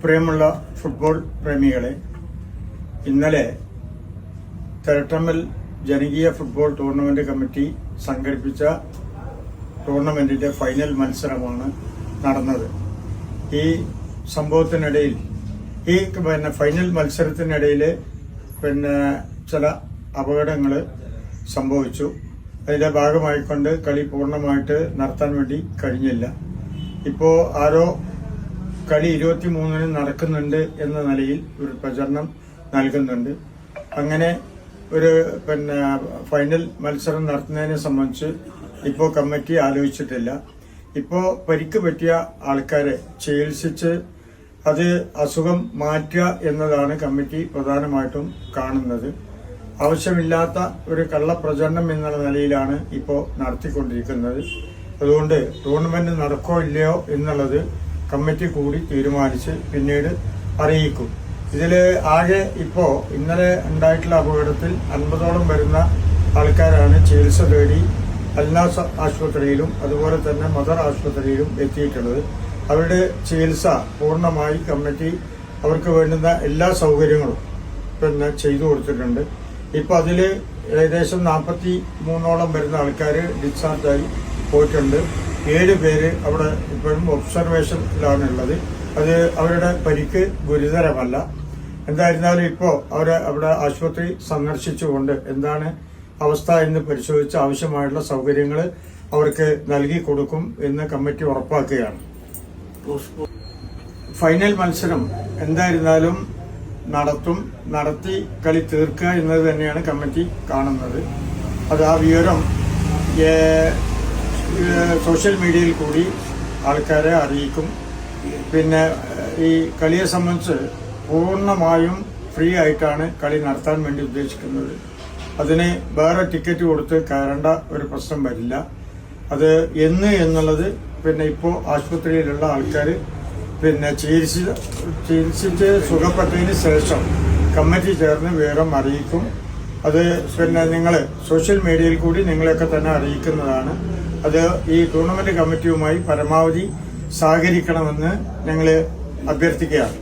പ്രിയമുള്ള ഫുട്ബോൾ പ്രേമികളെ, ഇന്നലെ തരട്ടമ്മൽ ജനകീയ ഫുട്ബോൾ ടൂർണമെന്റ് കമ്മിറ്റി സംഘടിപ്പിച്ച ടൂർണമെന്റിന്റെ ഫൈനൽ മത്സരമാണ് നടന്നത്. ഈ സംഭവത്തിനിടയിൽ ഫൈനൽ മത്സരത്തിനിടയിൽ ചില അപകടങ്ങൾ സംഭവിച്ചു. അതിന്റെ ഭാഗമായിക്കൊണ്ട് കളി പൂർണ്ണമായിട്ട് നടത്താൻ വേണ്ടി കഴിഞ്ഞില്ല. ഇപ്പോൾ ആരോ കളി 23-ന് നടക്കുന്നുണ്ട് എന്ന നിലയിൽ ഒരു പ്രചരണം നൽകുന്നുണ്ട്. അങ്ങനെ ഒരു ഫൈനൽ മത്സരം നടത്തുന്നതിനെ സംബന്ധിച്ച് ഇപ്പോൾ കമ്മിറ്റി ആലോചിച്ചിട്ടില്ല. ഇപ്പോൾ പരിക്ക് പറ്റിയ ആൾക്കാരെ ചികിത്സിച്ച് അത് അസുഖം മാറ്റുക എന്നതാണ് കമ്മിറ്റി പ്രധാനമായിട്ടും കാണുന്നത്. ആവശ്യമില്ലാത്ത ഒരു കള്ളപ്രചരണം എന്നുള്ള നിലയിലാണ് ഇപ്പോൾ നടത്തിക്കൊണ്ടിരിക്കുന്നത്. അതുകൊണ്ട് ടൂർണമെന്റ് നടക്കോ ഇല്ലയോ എന്നുള്ളത് കമ്മിറ്റി കൂടി തീരുമാനിച്ച് പിന്നീട് അറിയിക്കും. ഇതിൽ ആകെ ഇപ്പോൾ ഇന്നലെ ഉണ്ടായിട്ടുള്ള അപകടത്തിൽ 50ഓളം വരുന്ന ആൾക്കാരാണ് ചികിത്സ തേടി അൽനാസ് ആശുപത്രിയിലും അതുപോലെ തന്നെ മദർ ആശുപത്രിയിലും എത്തിയിട്ടുള്ളത്. അവരുടെ ചികിത്സ പൂർണ്ണമായി കമ്മിറ്റി അവർക്ക് വേണ്ടുന്ന എല്ലാ സൗകര്യങ്ങളും ചെയ്തു കൊടുത്തിട്ടുണ്ട്. ഇപ്പൊ അതിൽ ഏകദേശം 43ഓളം വരുന്ന ആൾക്കാർ ഡിസ്ചാർജായി പോയിട്ടുണ്ട്. 7 പേര് അവിടെ ഇപ്പോഴും ഒബ്സർവേഷനിലാണുള്ളത്. അത് അവരുടെ പരിക്ക് ഗുരുതരമല്ല. എന്തായിരുന്നാലും ഇപ്പോൾ അവിടെ ആശുപത്രി സന്ദർശിച്ചുകൊണ്ട് എന്താണ് അവസ്ഥ എന്ന് പരിശോധിച്ച് ആവശ്യമായിട്ടുള്ള സൗകര്യങ്ങൾ അവർക്ക് നൽകി കൊടുക്കും എന്ന് കമ്മിറ്റി ഉറപ്പാക്കുകയാണ്. ഫൈനൽ മത്സരം എന്തായിരുന്നാലും നടത്തി കളി തീർക്കുക എന്നത് തന്നെയാണ് കമ്മിറ്റി കാണുന്നത്. അത് ആ വിവരം സോഷ്യൽ മീഡിയയിൽ കൂടി ആൾക്കാരെ അറിയിക്കും. പിന്നെ ഈ കളിയെ സംബന്ധിച്ച് പൂർണ്ണമായും ഫ്രീ ആയിട്ടാണ് കളി നടത്താൻ വേണ്ടി ഉദ്ദേശിക്കുന്നത്. അതിന് വേറെ ടിക്കറ്റ് കൊടുത്ത് കയറേണ്ട ഒരു പ്രശ്നം വരില്ല. അത് എന്നുള്ളത് ഇപ്പോൾ ആശുപത്രിയിലുള്ള ആൾക്കാർ ചികിത്സിച്ച് സുഖപ്പെട്ടതിന് ശേഷം കമ്മിറ്റി ചേർന്ന് വിവരം അറിയിക്കും. അത് നിങ്ങൾ സോഷ്യൽ മീഡിയയിൽ കൂടി നിങ്ങളെയൊക്കെ തന്നെ അറിയിക്കുന്നതാണ്. അത് ഈ ടൂർണമെന്റ് കമ്മിറ്റിയുമായി പരമാവധി സഹകരിക്കണമെന്ന് ഞങ്ങൾ അഭ്യർത്ഥിക്കുകയാണ്.